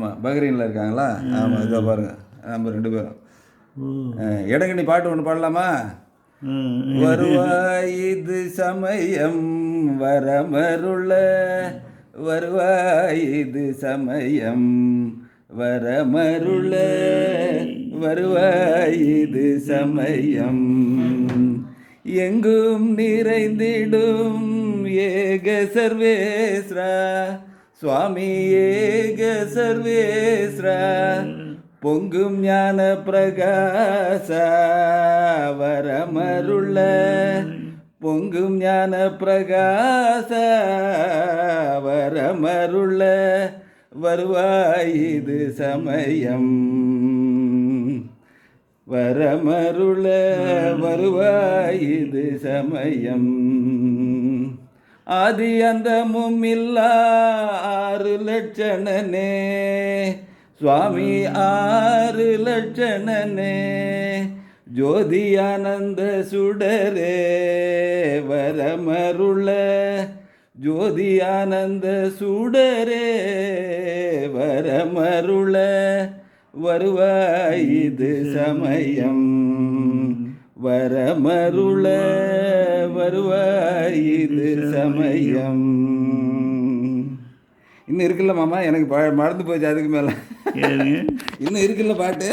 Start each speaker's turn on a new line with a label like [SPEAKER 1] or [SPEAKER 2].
[SPEAKER 1] ஆமாம், பஹ்ரைனில் இருக்காங்களா? ஆமாம், இதோ பாருங்க, நம்ம 2 பேரும். இடங்கண்ணி பாட்டு ஒன்று பாடலாமா? வருவாய் இது சமயம் வரமருள, வருவாய் இது சமயம் வரமருள, வருவாய் இது சமயம் எங்கும் நிறைந்திடும் ஏக சர்வேஸ்வரா சுவாமி ஏக சர்வேஸ்வரா பொங்கும் ஞான பிரகாச வரமருள, பொங்கும் ஞான பிரகாச வரமருள, வருவாய் இது சமயம் வரமருள, வருவாய் இது சமயம் ஆதி அந்தமும் இல்லா 6 லட்சணனே சுவாமி 6 லட்சணனே ஜோதியானந்த சுடரே வரமருள, ஜோதியானந்த சுடரே வரமருள, வருவாய் இது சமயம் வரமருள, வருவாய் இது சமயம். இன்னும் இருக்குல்ல மாமா, எனக்கு மறந்து போச்சு. அதுக்கு மேலே இன்னும் இருக்குல்ல பாட்டு.